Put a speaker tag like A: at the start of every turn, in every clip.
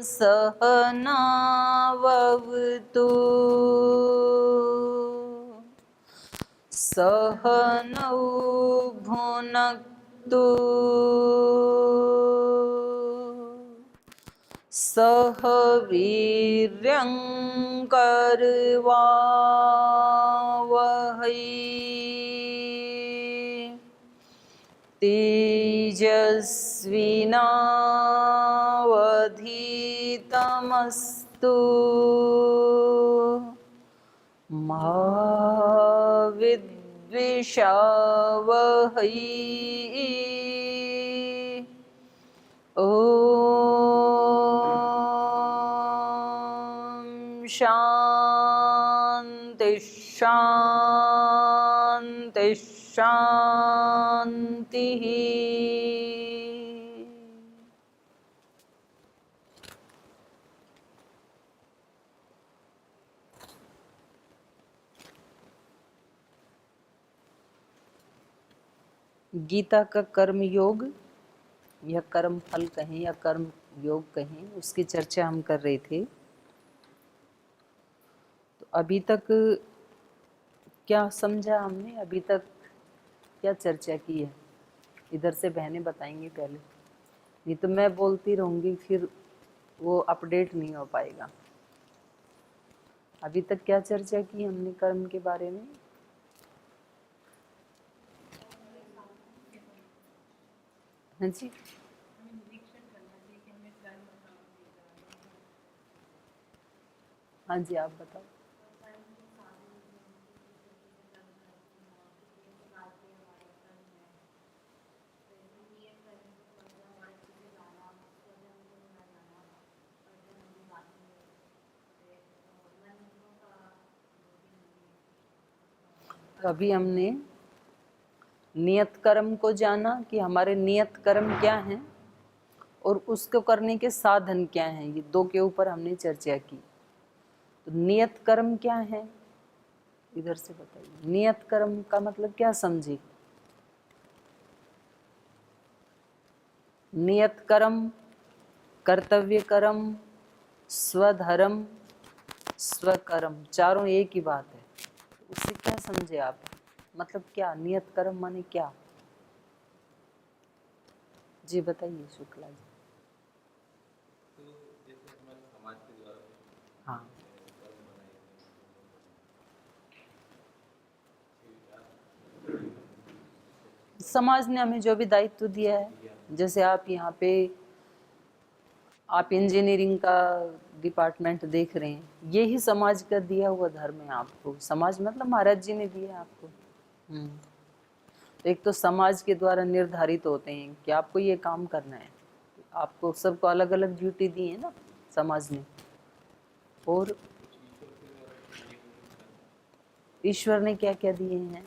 A: सहनावतु सहनौ भुनक्तु सह वीर्यं करवावहै तेजस्विनावधीतमस्तु मा विद्विषावहै ॐ शान्ति शान्ति शान्तिः। गीता का कर्म योग या कर्म फल कहें या कर्म योग कहें, उसकी चर्चा हम कर रहे थे। तो अभी तक क्या समझा हमने, अभी तक क्या चर्चा की है? इधर से बहनें बताएंगी पहले, नहीं तो मैं बोलती रहूँगी, फिर वो अपडेट नहीं हो पाएगा। अभी तक क्या चर्चा की हमने कर्म के बारे में? हाँ जी, हाँ जी, आप बताओ। तो अभी हमने नियत कर्म को जाना कि हमारे नियत कर्म क्या हैं और उसको करने के साधन क्या हैं, ये दो के ऊपर हमने चर्चा की। तो नियत कर्म क्या है, इधर से बताइए। नियत कर्म का मतलब क्या समझे? नियत कर्म, कर्तव्य कर्म, स्वधर्म, स्वकर्म, चारों एक ही बात है। उससे क्या समझे आप? मतलब क्या नियत कर्म माने क्या? जी बताइए शुक्ला जी। हाँ, समाज ने हमें जो भी दायित्व दिया है, जैसे आप यहाँ पे आप इंजीनियरिंग का डिपार्टमेंट देख रहे हैं, यही समाज का दिया हुआ धर्म है आपको। समाज मतलब महाराज जी ने दिया है आपको। तो एक तो समाज के द्वारा निर्धारित होते हैं कि आपको ये काम करना है, आपको सबको अलग अलग ड्यूटी दी है ना समाज ने। और ईश्वर ने क्या क्या दिए हैं?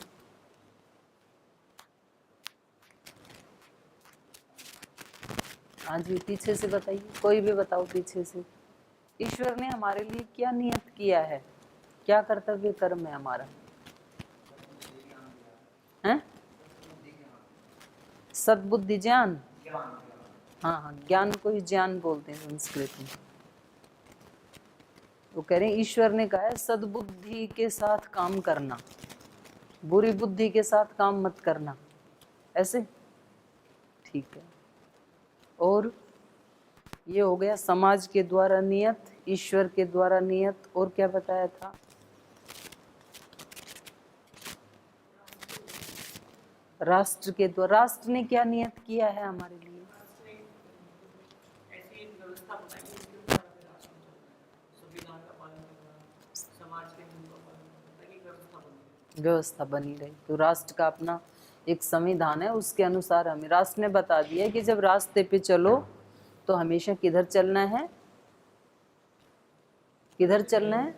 A: हाँ जी, पीछे से बताइए, कोई भी बताओ पीछे से। ईश्वर ने हमारे लिए क्या नियत किया है, क्या कर्तव्य कर्म है हमारा? हैं? सद्बुद्धि ज्ञान। हाँ हाँ, ज्ञान को ही ज्ञान बोलते हैं संस्कृत में। वो कह रहे हैं ईश्वर ने कहा है सद्बुद्धि के साथ काम करना, बुरी बुद्धि के साथ काम मत करना, ऐसे। ठीक है। और ये हो गया समाज के द्वारा नियत, ईश्वर के द्वारा नियत। और क्या बताया था? राष्ट्र के द्वारा। राष्ट्र ने क्या नियत किया है हमारे लिए? व्यवस्था बनी रही। तो राष्ट्र का अपना एक संविधान है, उसके अनुसार हमें राष्ट्र ने बता दिया कि जब रास्ते पे चलो तो हमेशा किधर चलना है? किधर चलना है?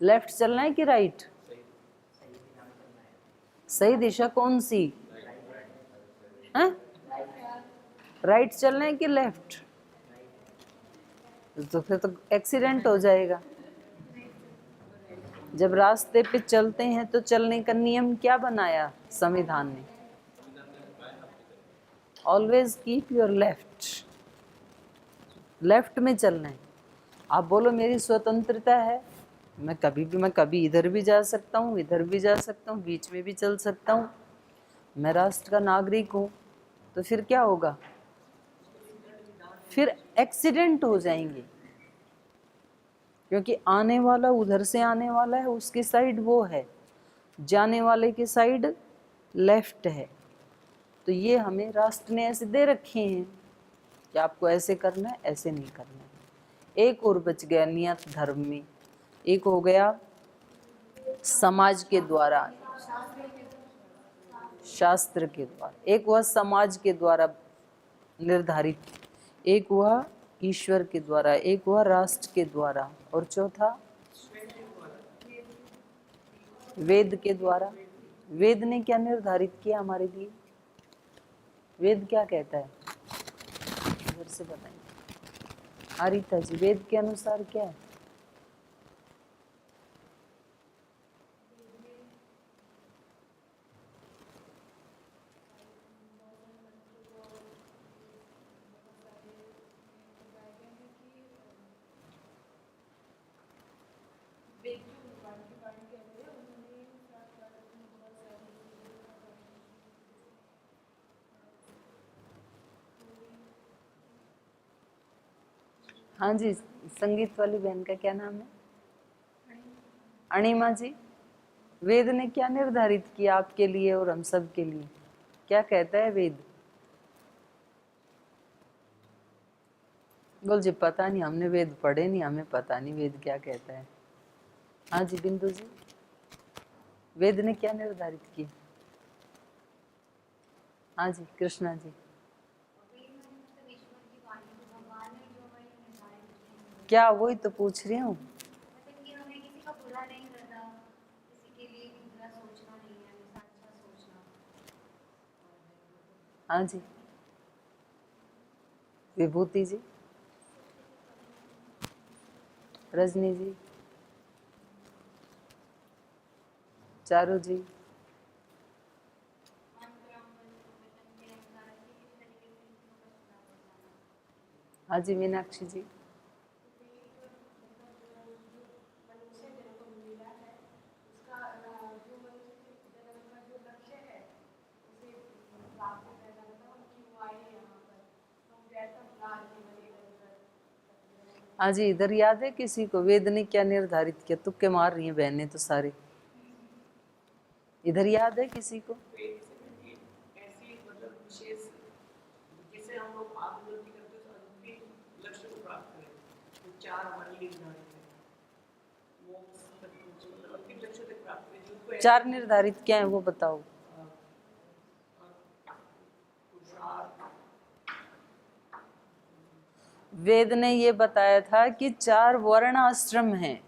A: लेफ्ट चलना है कि राइट? सही दिशा कौन सी है? राइट चलना है कि लेफ्ट? तो फिर तो एक्सीडेंट हो जाएगा। जब रास्ते पे चलते हैं तो चलने का नियम क्या बनाया संविधान ने? Always keep your left. Left में चलना है। आप बोलो मेरी स्वतंत्रता है, मैं कभी इधर भी जा सकता हूँ, इधर भी जा सकता हूँ, बीच में भी चल सकता हूँ, मैं राष्ट्र का नागरिक हूँ, तो फिर क्या होगा? फिर एक्सीडेंट हो जाएंगे, क्योंकि आने वाला उधर से आने वाला है, उसकी साइड वो है, जाने वाले की साइड लेफ्ट है। तो ये हमें राष्ट्र ने ऐसे दे रखे हैं कि आपको ऐसे करना है, ऐसे नहीं करना है। एक और बच गया नियत धर्म में, एक हो गया समाज के द्वारा, शास्त्र के द्वारा, एक हुआ समाज के द्वारा निर्धारित, एक हुआ ईश्वर के द्वारा, एक हुआ राष्ट्र के द्वारा, और चौथा वेद के द्वारा। वेद ने क्या निर्धारित किया हमारे लिए? वेद क्या कहता है? इधर से बताइए आरिता जी, वेद के अनुसार क्या है? हाँ जी, संगीत वाली बहन का क्या नाम है? अणिमा जी। वेद ने क्या निर्धारित किया आपके लिए और हम सब के लिए? क्या कहता है वेद? बोल जी पता नहीं, हमने वेद पढ़े नहीं, हमें पता नहीं वेद क्या कहता है। हाँ जी बिंदु जी, वेद ने क्या निर्धारित किया? हाँ जी कृष्णा जी। क्या, वही तो पूछ रही हूँ। हाँ जी विभूति जी। रजनी जी। चारू जी। हाँ जी मीनाक्षी जी। हाँ जी, इधर याद है किसी को वेद ने क्या निर्धारित किया? तुक्के मार रही हैं बहनें तो सारे। इधर याद है किसी को? चार निर्धारित क्या है वो बताओ। वेद ने ये बताया था कि 4 वर्ण आश्रम हैं।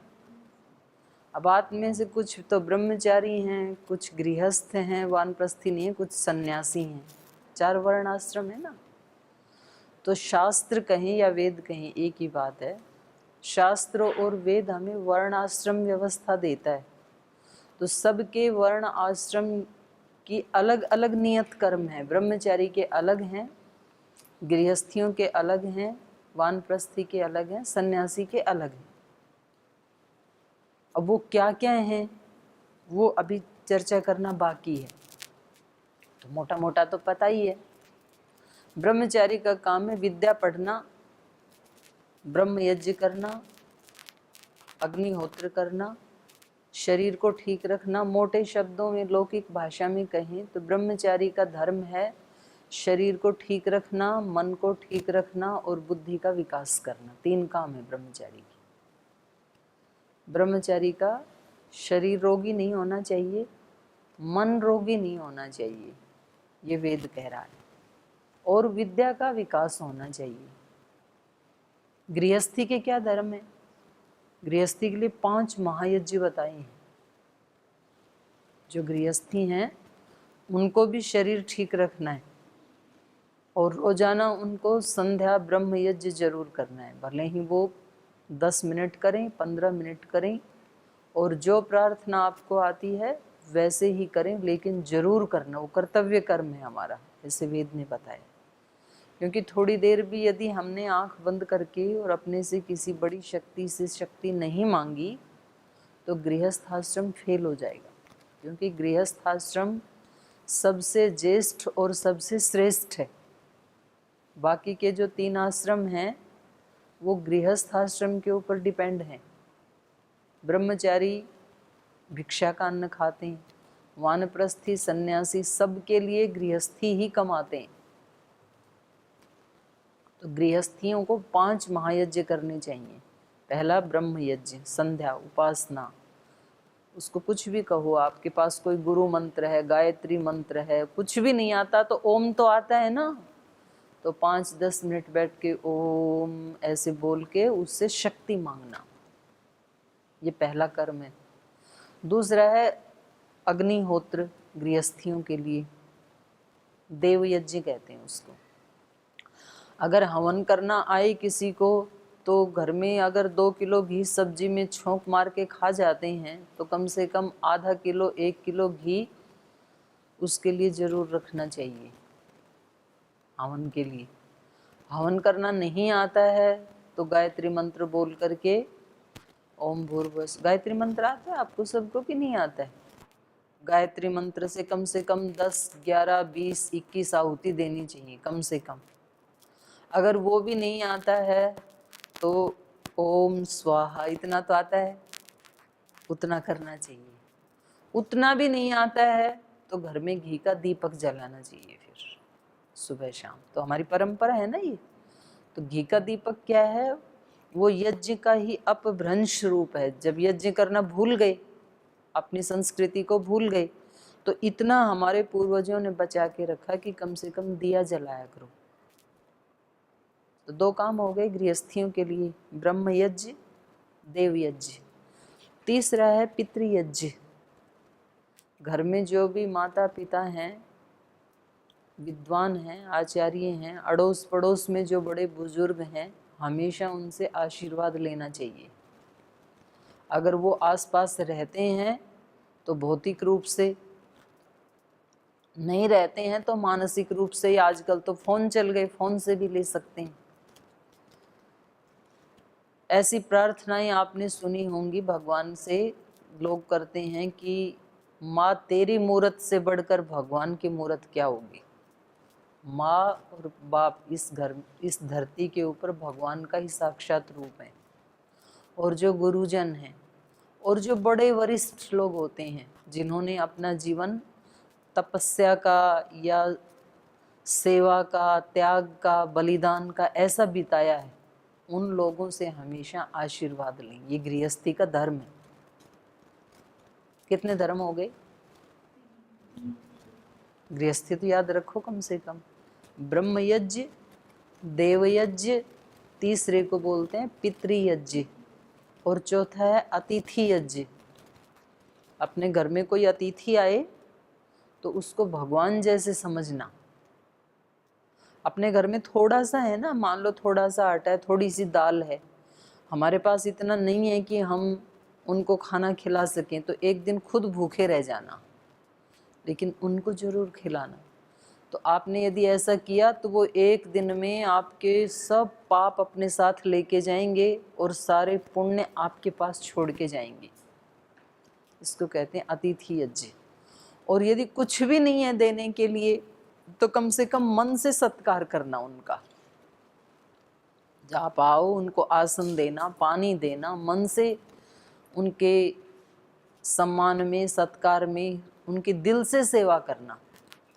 A: अब आप में से कुछ तो ब्रह्मचारी हैं, कुछ गृहस्थ हैं, वानप्रस्थी नहीं है, कुछ सन्यासी हैं। 4 वर्ण आश्रम है ना। तो शास्त्र कहें या वेद कहें एक ही बात है। शास्त्र और वेद हमें वर्ण आश्रम व्यवस्था देता है। तो सबके वर्ण आश्रम की अलग अलग नियत कर्म है। ब्रह्मचारी के अलग हैं, गृहस्थियों के अलग हैं, वानप्रस्थी के अलग हैं, सन्यासी के अलग हैं। अब वो क्या क्या हैं वो अभी चर्चा करना बाकी है। तो मोटा मोटा तो पता ही है। ब्रह्मचारी का काम है विद्या पढ़ना, ब्रह्म यज्ञ करना, अग्निहोत्र करना, शरीर को ठीक रखना। मोटे शब्दों में लौकिक भाषा में कहें तो ब्रह्मचारी का धर्म है शरीर को ठीक रखना, मन को ठीक रखना और बुद्धि का विकास करना। 3 काम है ब्रह्मचारी की। ब्रह्मचारी का शरीर रोगी नहीं होना चाहिए, मन रोगी नहीं होना चाहिए, ये वेद कह रहा है, और विद्या का विकास होना चाहिए। गृहस्थी के क्या धर्म है? गृहस्थी के लिए 5 महायज्ञ बताए हैं। जो गृहस्थी हैं उनको भी शरीर ठीक रखना है और रोजाना उनको संध्या ब्रह्म यज्ञ जरूर करना है। भले ही वो 10 मिनट करें, 15 मिनट करें, और जो प्रार्थना आपको आती है वैसे ही करें, लेकिन जरूर करना, वो कर्तव्य कर्म है हमारा, ऐसे वेद ने बताया। क्योंकि थोड़ी देर भी यदि हमने आंख बंद करके और अपने से किसी बड़ी शक्ति से शक्ति नहीं मांगी तो गृहस्थ आश्रम फेल हो जाएगा। क्योंकि गृहस्थ आश्रम सबसे ज्येष्ठ और सबसे श्रेष्ठ है। बाकी के जो 3 आश्रम हैं वो गृहस्थ आश्रम के ऊपर डिपेंड हैं। ब्रह्मचारी भिक्षा का अन्न खाते हैं, वानप्रस्थी सन्यासी सबके लिए गृहस्थी ही कमाते हैं। तो गृहस्थियों को 5 महायज्ञ करने चाहिए। पहला ब्रह्म यज्ञ, संध्या, उपासना, उसको कुछ भी कहो। आपके पास कोई गुरु मंत्र है, गायत्री मंत्र है, कुछ भी नहीं आता तो ओम तो आता है ना, तो 5-10 मिनट बैठ के ओम ऐसे बोल के उससे शक्ति मांगना, ये पहला कर्म है। दूसरा है अग्निहोत्र, गृहस्थियों के लिए देव यज्ञ कहते हैं उसको। अगर हवन करना आए किसी को तो घर में अगर 2 किलो घी सब्जी में छोंक मार के खा जाते हैं तो कम से कम आधा किलो 1 किलो घी उसके लिए ज़रूर रखना चाहिए हवन के लिए। हवन करना नहीं आता है तो गायत्री मंत्र बोल करके ओम भूर्भुवः, गायत्री मंत्र आता है आपको सबको कि नहीं आता है? गायत्री मंत्र से कम 10, 11, 20, 21 आहुति देनी चाहिए कम से कम। अगर वो भी नहीं आता है तो ओम स्वाहा इतना तो आता है, उतना करना चाहिए। उतना भी नहीं आता है तो घर में घी का दीपक जलाना चाहिए फिर सुबह शाम। तो हमारी परंपरा है ना ये। तो घी का दीपक क्या है? वो यज्ञ का ही अपभ्रंश रूप है। जब यज्ञ करना भूल गए, अपनी संस्कृति को भूल गए, तो इतना हमारे पूर्वजों ने बचा के रखा कि कम से कम दिया जलाया करो। तो 2 काम हो गए गृहस्थियों के लिए, ब्रह्म यज्ञ, देव यज्ञ। तीसरा है पितृयज्ञ। घर में जो भी माता पिता हैं, विद्वान हैं, आचार्य हैं, अड़ोस पड़ोस में जो बड़े बुजुर्ग हैं, हमेशा उनसे आशीर्वाद लेना चाहिए। अगर वो आसपास रहते हैं तो भौतिक रूप से, नहीं रहते हैं तो मानसिक रूप से। आजकल तो फोन चल गए, फोन से भी ले सकते हैं। ऐसी प्रार्थनाएं आपने सुनी होंगी भगवान से, लोग करते हैं कि माँ तेरी मूरत से बढ़कर भगवान की मूरत क्या होगी। माँ और बाप इस धरती के ऊपर भगवान का ही साक्षात रूप है। और जो गुरुजन हैं और जो बड़े वरिष्ठ लोग होते हैं जिन्होंने अपना जीवन तपस्या का या सेवा का, त्याग का, बलिदान का ऐसा बिताया है, उन लोगों से हमेशा आशीर्वाद लें। ये गृहस्थी का धर्म है। कितने धर्म हो गए? गृहस्थी तो याद रखो कम से कम। ब्रह्म यज्ञ, देव यज्ञ, तीसरे को बोलते हैं पितृयज्ञ, और चौथा है अतिथि यज्ञ। अपने घर में कोई अतिथि आए तो उसको भगवान जैसे समझना। अपने घर में थोड़ा सा है ना, मान लो थोड़ा सा आटा है, थोड़ी सी दाल है, हमारे पास इतना नहीं है कि हम उनको खाना खिला सकें, तो एक दिन खुद भूखे रह जाना, लेकिन उनको जरूर खिलाना। तो आपने यदि ऐसा किया तो वो एक दिन में आपके सब पाप अपने साथ लेके जाएंगे और सारे पुण्य आपके पास छोड़ के जाएंगे। इसको कहते हैं अतिथि यज्ञ। और यदि कुछ भी नहीं है देने के लिए तो कम से कम मन से सत्कार करना उनका। जहाँ पाओ उनको आसन देना, पानी देना, मन से उनके सम्मान में, सत्कार में, उनके दिल से सेवा करना।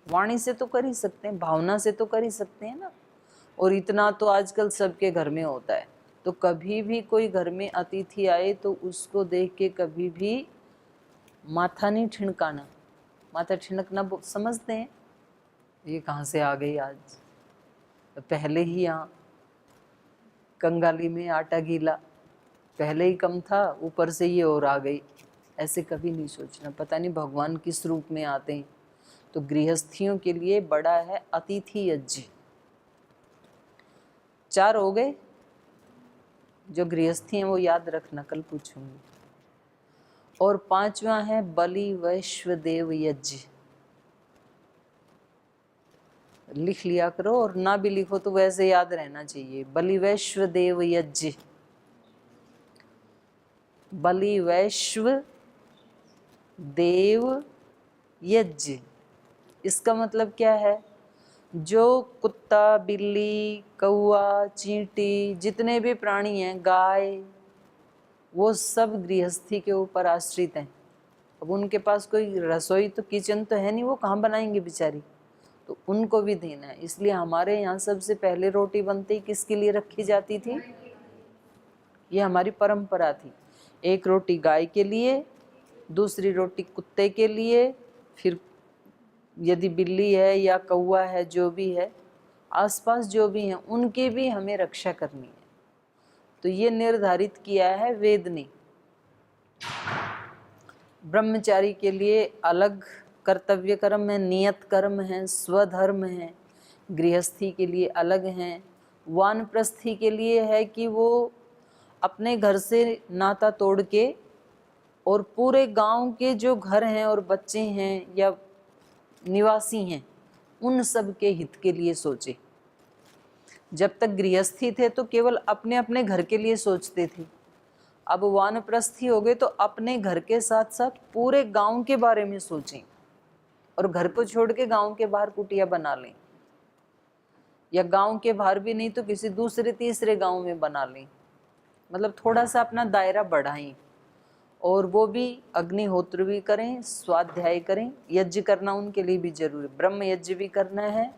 A: वाणी से तो कर ही सकते हैं, भावना से तो कर ही सकते हैं ना। और इतना तो आजकल सबके घर में होता है। तो कभी भी कोई घर में अतिथि आए तो उसको देख के कभी भी माथा नहीं ठिणकाना। माथा ठिणकना समझते हैं? ये कहाँ से आ गई आज? तो पहले ही यहाँ कंगाली में आटा गीला, पहले ही कम था, ऊपर से ये और आ गई। ऐसे कभी नहीं सोचना, पता नहीं भगवान किस रूप में आते हैं। तो गृहस्थियों के लिए बड़ा है अतिथि यज्ञ। 4 हो गए। जो गृहस्थी हैं वो याद रखना, कल पूछूंगी। और 5वां है बलि वैश्वदेव यज्ञ। लिख लिया करो, और ना भी लिखो तो वैसे याद रहना चाहिए। बलिवैश्व देव यज्ञ, बलिवैश्व देव यज्ञ, इसका मतलब क्या है? जो कुत्ता, बिल्ली, कौआ, चींटी, जितने भी प्राणी हैं, गाय, वो सब गृहस्थी के ऊपर आश्रित हैं। अब उनके पास कोई रसोई तो किचन तो है नहीं, वो कहाँ बनाएंगे बेचारी, तो उनको भी देना है। इसलिए हमारे यहाँ सबसे पहले रोटी बनते ही किसके लिए रखी जाती थी? ये हमारी परंपरा थी। एक रोटी गाय के लिए, दूसरी रोटी कुत्ते के लिए, फिर यदि बिल्ली है या कौआ है, जो भी है, आसपास जो भी हैं, उनकी भी हमें रक्षा करनी है। तो ये निर्धारित किया है वेद ने। ब्रह्मचारी के लिए अलग कर्तव्य कर्म है, नियत कर्म है, स्वधर्म है। गृहस्थी के लिए अलग हैं। वानप्रस्थी के लिए है कि वो अपने घर से नाता तोड़ के और पूरे गांव के जो घर हैं और बच्चे हैं या निवासी हैं, उन सब के हित के लिए सोचे। जब तक गृहस्थी थे तो केवल अपने अपने घर के लिए सोचते थे। अब वानप्रस्थी हो गए तो अपने घर के साथ साथ पूरे गांव के बारे में सोचें, और घर को छोड़ के गांव के बाहर कुटिया बना लें, या गांव के बाहर भी नहीं तो किसी दूसरे तीसरे गांव में बना लें। मतलब थोड़ा सा अपना दायरा बढ़ाएं, और वो भी अग्निहोत्र भी करें, स्वाध्याय करें। यज्ञ करना उनके लिए भी जरूरी, ब्रह्म यज्ञ भी करना है,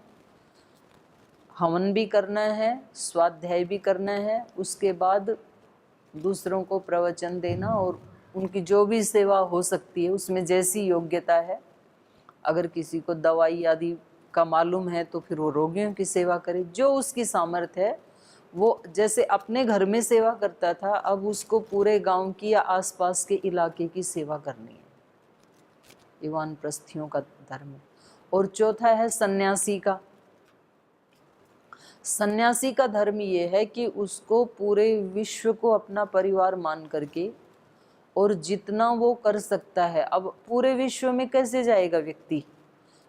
A: हवन भी करना है, स्वाध्याय भी करना है। उसके बाद दूसरों को प्रवचन देना, और उनकी जो भी सेवा हो सकती है उसमें जैसी योग्यता है। अगर किसी को दवाई आदि का मालूम है तो फिर वो रोगियों की सेवा करे, जो उसकी सामर्थ्य है। वो जैसे अपने घर में सेवा करता था, अब उसको पूरे गांव की या आसपास के इलाके की सेवा करनी है। ये वानप्रस्थियों का धर्म है। और चौथा है सन्यासी का। सन्यासी का धर्म ये है कि उसको पूरे विश्व को अपना परिवार मान करके, और जितना वो कर सकता है, अब पूरे विश्व में कैसे जाएगा व्यक्ति,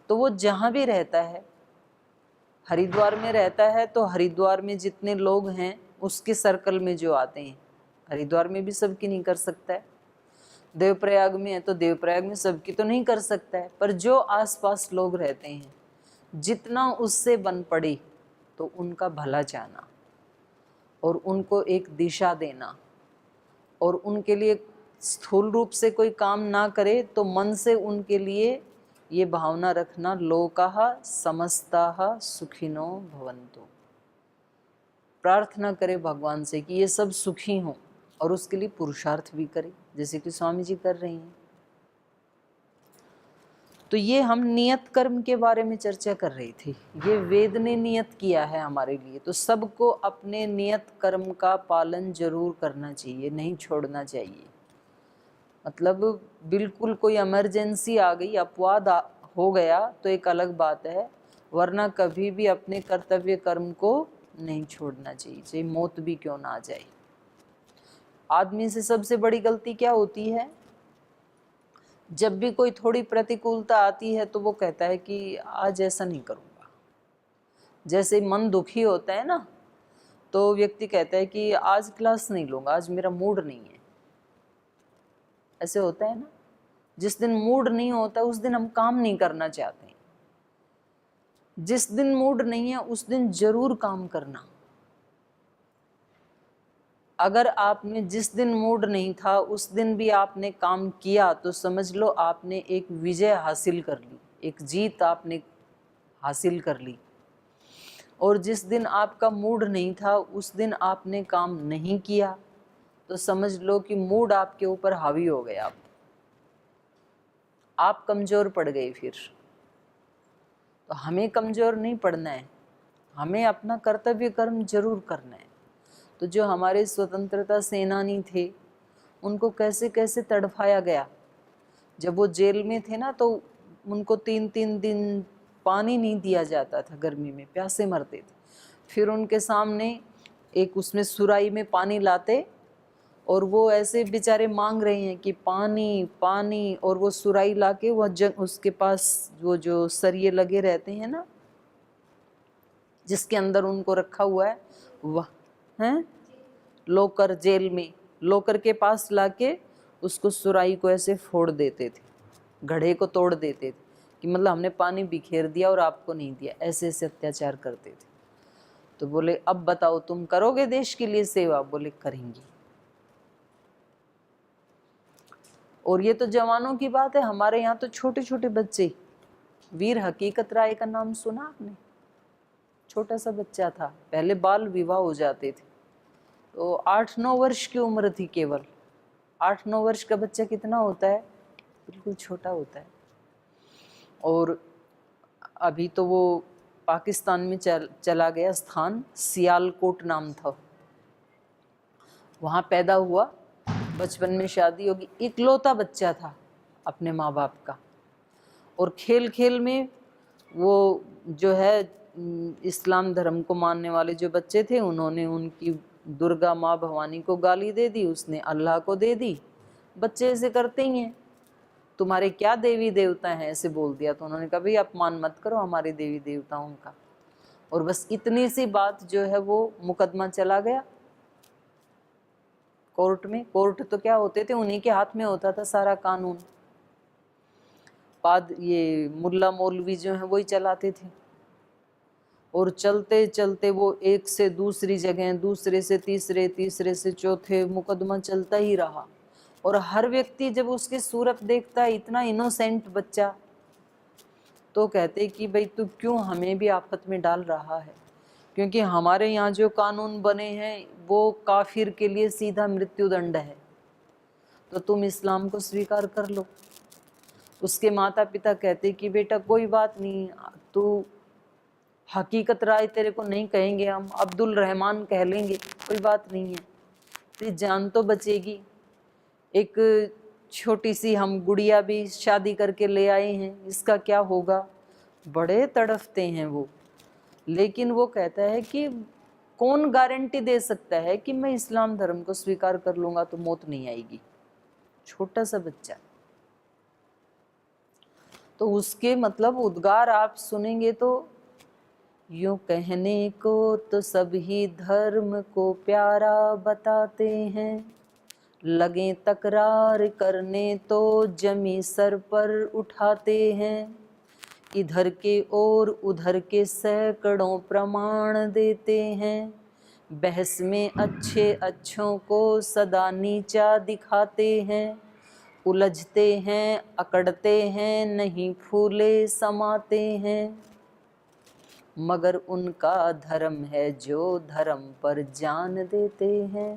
A: तो वो जहाँ भी रहता है, हरिद्वार में रहता है तो हरिद्वार में जितने लोग हैं उसके सर्कल में जो आते हैं, हरिद्वार में भी सबकी नहीं कर सकता है। देवप्रयाग में है तो देवप्रयाग में सबकी तो नहीं कर सकता है, पर जो आसपास लोग रहते हैं, जितना उससे बन पड़े तो उनका भला चाहना, और उनको एक दिशा देना, और उनके लिए स्थूल रूप से कोई काम ना करे तो मन से उनके लिए ये भावना रखना, लोकाः समस्ताः सुखिनो भवन्तु। प्रार्थना करे भगवान से कि ये सब सुखी हों, और उसके लिए पुरुषार्थ भी करे, जैसे कि स्वामी जी कर रही हैं। तो ये हम नियत कर्म के बारे में चर्चा कर रही थी। ये वेद ने नियत किया है हमारे लिए, तो सबको अपने नियत कर्म का पालन जरूर करना चाहिए, नहीं छोड़ना चाहिए। मतलब बिल्कुल कोई इमरजेंसी आ गई, अपवाद हो गया तो एक अलग बात है, वरना कभी भी अपने कर्तव्य कर्म को नहीं छोड़ना चाहिए, चाहे मौत भी क्यों ना आ जाए। आदमी से सबसे बड़ी गलती क्या होती है? जब भी कोई थोड़ी प्रतिकूलता आती है तो वो कहता है कि आज ऐसा नहीं करूँगा। जैसे मन दुखी होता है ना, तो व्यक्ति कहता है कि आज क्लास नहीं लूँगा, आज मेरा मूड नहीं है। ऐसे होता है ना। जिस दिन मूड नहीं होता उस दिन हम काम नहीं करना चाहते। जिस दिन मूड नहीं है उस दिन जरूर काम करना। अगर आपने जिस दिन मूड नहीं था उस दिन भी आपने काम किया तो समझ लो आपने एक विजय हासिल कर ली, एक जीत आपने हासिल कर ली। और जिस दिन आपका मूड नहीं था उस दिन आपने काम नहीं किया तो समझ लो कि मूड आपके ऊपर हावी हो गया, आप कमज़ोर पड़ गए। फिर तो हमें कमज़ोर नहीं पड़ना है, हमें अपना कर्तव्य कर्म जरूर करना है। तो जो हमारे स्वतंत्रता सेनानी थे उनको कैसे कैसे तड़फाया गया। जब वो जेल में थे ना तो उनको 3-3 दिन पानी नहीं दिया जाता था, गर्मी में प्यासे मरते थे। फिर उनके सामने एक उसमें सुराही में पानी लाते और वो ऐसे बेचारे मांग रहे हैं कि पानी पानी, और वो सुराही लाके वो उसके पास वो जो सरिये लगे रहते हैं ना, जिसके अंदर उनको रखा हुआ है वह हैं लोकर, जेल में लोकर के पास लाके उसको सुराही को ऐसे फोड़ देते थे, घड़े को तोड़ देते थे कि मतलब हमने पानी बिखेर दिया और आपको नहीं दिया, ऐसे ऐसे अत्याचार करते थे। तो बोले अब बताओ तुम करोगे देश के लिए सेवा? बोले करेंगी। और ये तो जवानों की बात है, हमारे यहाँ तो छोटे छोटे बच्चे, वीर हकीकत राय का नाम सुना आपने? छोटा सा बच्चा था, पहले बाल विवाह हो जाते थे, तो 8-9 वर्ष की उम्र थी केवल। 8-9 वर्ष का बच्चा कितना होता है? बिल्कुल छोटा होता है। और अभी तो वो पाकिस्तान में चला गया स्थान, सियालकोट नाम था, वहाँ पैदा हुआ, बचपन में शादी होगी, इकलौता बच्चा था अपने माँ बाप का। और खेल खेल में वो जो है इस्लाम धर्म को मानने वाले जो बच्चे थे, उन्होंने उनकी दुर्गा माँ भवानी को गाली दे दी, उसने अल्लाह को दे दी। बच्चे ऐसे करते ही हैं, तुम्हारे क्या देवी देवता हैं, ऐसे बोल दिया। तो उन्होंने कहा भाई अपमान मत करो हमारे देवी देवताओं का। और बस इतनी सी बात जो है वो मुकदमा चला गया कोर्ट में। कोर्ट तो क्या होते थे, उन्हीं के हाथ में होता था सारा कानून। बाद ये मुल्ला मौलवी जो है वही चलाते थे। और चलते चलते वो एक से दूसरी जगह, दूसरे से तीसरे, तीसरे से चौथे, मुकदमा चलता ही रहा। और हर व्यक्ति जब उसकी सूरत देखता है, इतना इनोसेंट बच्चा, तो कहते कि भाई तू क्यों हमें भी आफत में डाल रहा है, क्योंकि हमारे यहाँ जो कानून बने हैं वो काफिर के लिए सीधा मृत्युदंड है, तो तुम इस्लाम को स्वीकार कर लो। उसके माता पिता कहते कि बेटा कोई बात नहीं, तू हकीकत राय तेरे को नहीं कहेंगे, हम अब्दुल रहमान कह लेंगे, कोई बात नहीं है, तेरी जान तो बचेगी। एक छोटी सी हम गुड़िया भी शादी करके ले आए हैं, इसका क्या होगा? बड़े तड़फते हैं वो। लेकिन वो कहता है कि कौन गारंटी दे सकता है कि मैं इस्लाम धर्म को स्वीकार कर लूँगा तो मौत नहीं आएगी? छोटा सा बच्चा। तो उसके मतलब उद्गार आप सुनेंगे तो यूं कहने को तो सभी धर्म को प्यारा बताते हैं, लगे तकरार करने तो जमी सर पर उठाते हैं, इधर के और उधर के सैकड़ों प्रमाण देते हैं, बहस में अच्छे अच्छों को सदा नीचा दिखाते हैं, उलझते हैं अकड़ते हैं नहीं फूले समाते हैं, मगर उनका धर्म है जो धर्म पर जान देते हैं।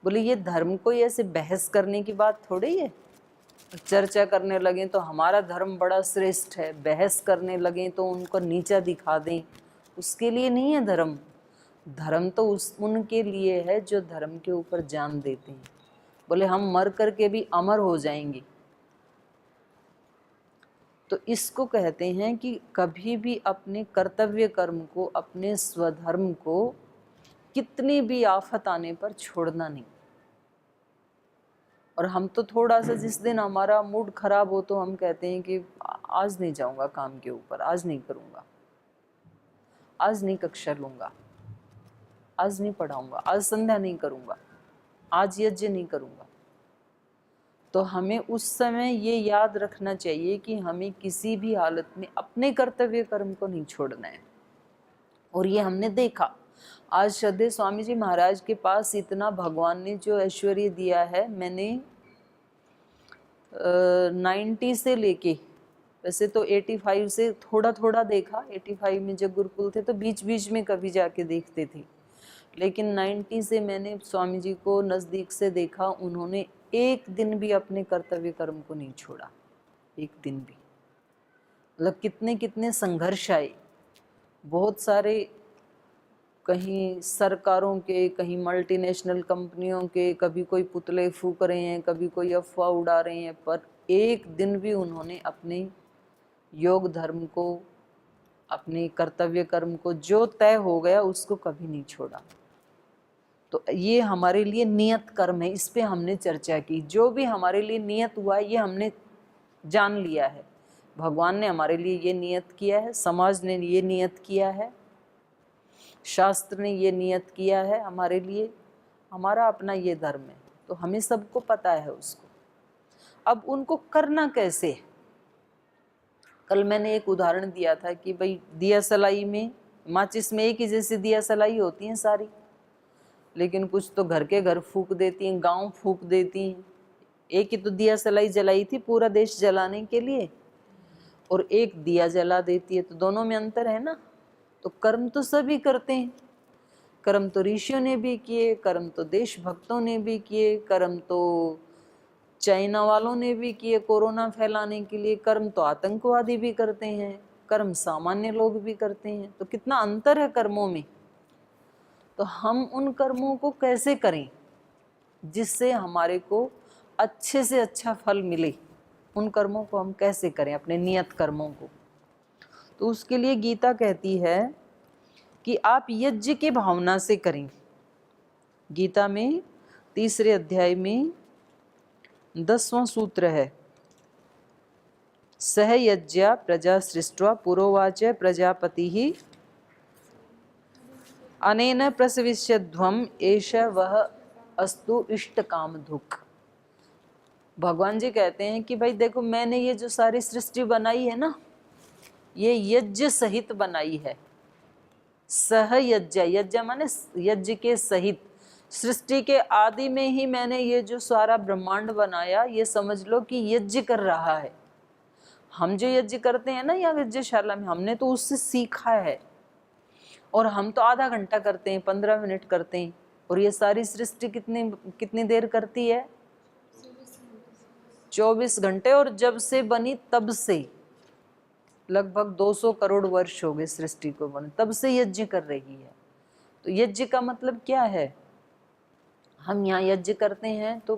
A: बोले ये धर्म कोई ऐसे बहस करने की बात थोड़ी है, चर्चा करने लगे तो हमारा धर्म बड़ा श्रेष्ठ है, बहस करने लगे तो उनको नीचा दिखा दें, उसके लिए नहीं है धर्म। धर्म तो उनके लिए है जो धर्म के ऊपर जान देते हैं। बोले हम मर कर के भी अमर हो जाएंगे। तो इसको कहते हैं कि कभी भी अपने कर्तव्य कर्म को, अपने स्वधर्म को कितनी भी आफत आने पर छोड़ना नहीं। और हम तो थोड़ा सा जिस दिन हमारा मूड खराब हो तो हम कहते हैं कि आज नहीं जाऊंगा काम के ऊपर, आज नहीं करूंगा, आज नहीं कक्षा लूंगा, आज नहीं पढ़ाऊंगा, आज संध्या नहीं करूंगा, आज यज्ञ नहीं करूंगा। तो हमें उस समय ये याद रखना चाहिए कि हमें किसी भी हालत में अपने कर्तव्य कर्म को नहीं छोड़ना है। और ये हमने देखा, आज श्रद्धेय स्वामी जी महाराज के पास इतना भगवान ने जो ऐश्वर्य दिया है, मैंने 90 से लेके, वैसे तो 85 से थोड़ा थोड़ा देखा, 85 में जब गुरुकुल थे तो बीच बीच में कभी जाके देखते थे, लेकिन 90 से मैंने स्वामी जी को नज़दीक से देखा। उन्होंने एक दिन भी अपने कर्तव्य कर्म को नहीं छोड़ा, एक दिन भी। मतलब कितने कितने संघर्ष आए, बहुत सारे, कहीं सरकारों के, कहीं मल्टीनेशनल कंपनियों के, कभी कोई पुतले फूक रहे हैं, कभी कोई अफवाह उड़ा रहे हैं, पर एक दिन भी उन्होंने अपने योग धर्म को, अपने कर्तव्य कर्म को, जो तय हो गया उसको कभी नहीं छोड़ा। तो ये हमारे लिए नियत कर्म है, इस पे हमने चर्चा की। जो भी हमारे लिए नियत हुआ है ये हमने जान लिया है, भगवान ने हमारे लिए ये नियत किया है, समाज ने ये नियत किया है, शास्त्र ने ये नियत किया है हमारे लिए, हमारा अपना ये धर्म है, तो हमें सबको पता है उसको। अब उनको करना कैसे है? कल मैंने एक उदाहरण दिया था कि भाई दिया सलाई में, माचिस में एक ही जैसी दिया सलाई होती हैं सारी, लेकिन कुछ तो घर के घर फूंक देती हैं, गांव फूंक देती हैं। एक ही तो दिया सलाई जलाई थी पूरा देश जलाने के लिए, और एक दिया जला देती है, तो दोनों में अंतर है ना। तो कर्म तो सभी करते हैं, कर्म तो ऋषियों ने भी किए, कर्म तो देशभक्तों ने भी किए, कर्म तो चाइना वालों ने भी किए कोरोना फैलाने के लिए, कर्म तो आतंकवादी भी करते हैं, कर्म सामान्य लोग भी करते हैं। तो कितना अंतर है कर्मों में। तो हम उन कर्मों को कैसे करें जिससे हमारे को अच्छे से अच्छा फल मिले, उन कर्मों को हम कैसे करें, अपने नियत कर्मों को। तो उसके लिए गीता कहती है कि आप यज्ञ की भावना से करें। गीता में 3 अध्याय में 10वां सूत्र है, सह यज्ञ प्रजा सृष्ट्वा पुरोवाच प्रजापति ही अनेन प्रसविष्यध्वम एष वह अस्तु इष्ट काम दुख। भगवान जी कहते हैं कि भाई देखो, मैंने ये जो सारी सृष्टि बनाई है ना, ये यज्ञ सहित बनाई है। सह यज्ञ, यज्ञ माने यज्ञ के सहित। सृष्टि के आदि में ही मैंने ये जो सारा ब्रह्मांड बनाया, ये समझ लो कि यज्ञ कर रहा है। हम जो यज्ञ करते हैं ना या यज्ञशाला में, हमने तो उससे सीखा है, और हम तो आधा घंटा करते हैं, 15 मिनट करते हैं, और ये सारी सृष्टि कितनी देर करती है? 24 घंटे। और जब से बनी तब से लगभग 200 करोड़ वर्ष हो गए सृष्टि को बने, तब से यज्ञ कर रही है। तो यज्ञ का मतलब क्या है? हम यहाँ यज्ञ करते हैं तो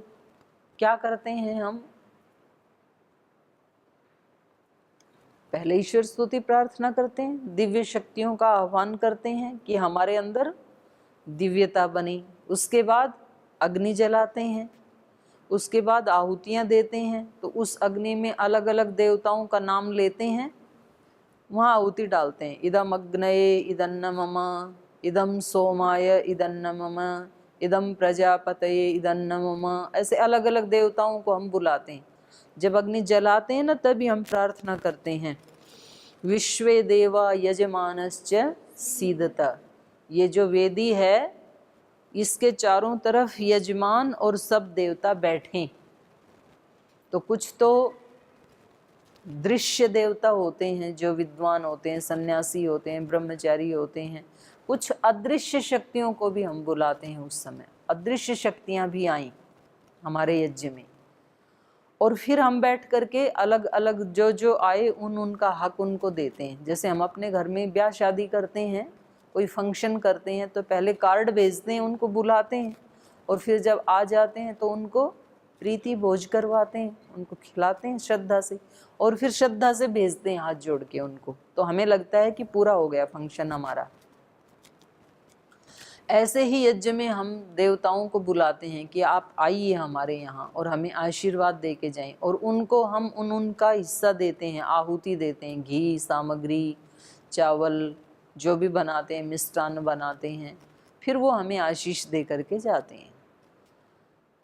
A: क्या करते हैं? हम पहले ईश्वर स्तुति प्रार्थना करते हैं, दिव्य शक्तियों का आह्वान करते हैं कि हमारे अंदर दिव्यता बने। उसके बाद अग्नि जलाते हैं, उसके बाद आहुतियाँ देते हैं। तो उस अग्नि में अलग अलग देवताओं का नाम लेते हैं, वहाँ आहुति डालते हैं। इदम अग्नये इदन्न मम, इदम सोमाय इदन्न मम, इदम प्रजापतये इदन्न मम। ऐसे अलग अलग देवताओं को हम बुलाते हैं। जब अग्नि जलाते हैं ना, तभी हम प्रार्थना करते हैं, विश्वे देवा यजमानश्च सीदता। ये जो वेदी है, इसके चारों तरफ यजमान और सब देवता बैठें। तो कुछ तो दृश्य देवता होते हैं जो विद्वान होते हैं, सन्यासी होते हैं, ब्रह्मचारी होते हैं। कुछ अदृश्य शक्तियों को भी हम बुलाते हैं। उस समय अदृश्य शक्तियां भी आई हमारे यज्ञ में, और फिर हम बैठ करके अलग अलग जो जो आए उनका हक उनको देते हैं। जैसे हम अपने घर में ब्याह शादी करते हैं, कोई फंक्शन करते हैं, तो पहले कार्ड भेजते हैं, उनको बुलाते हैं, और फिर जब आ जाते हैं तो उनको प्रीति भोज करवाते हैं, उनको खिलाते हैं श्रद्धा से, और फिर श्रद्धा से भेजते हैं हाथ जोड़ के उनको। तो हमें लगता है कि पूरा हो गया फंक्शन हमारा। ऐसे ही यज्ञ में हम देवताओं को बुलाते हैं कि आप आइए हमारे यहाँ और हमें आशीर्वाद दे के जाएं, और उनको हम उनका हिस्सा देते हैं, आहुति देते हैं, घी, सामग्री, चावल जो भी बनाते हैं, मिष्टान्न बनाते हैं, फिर वो हमें आशीष दे करके जाते हैं।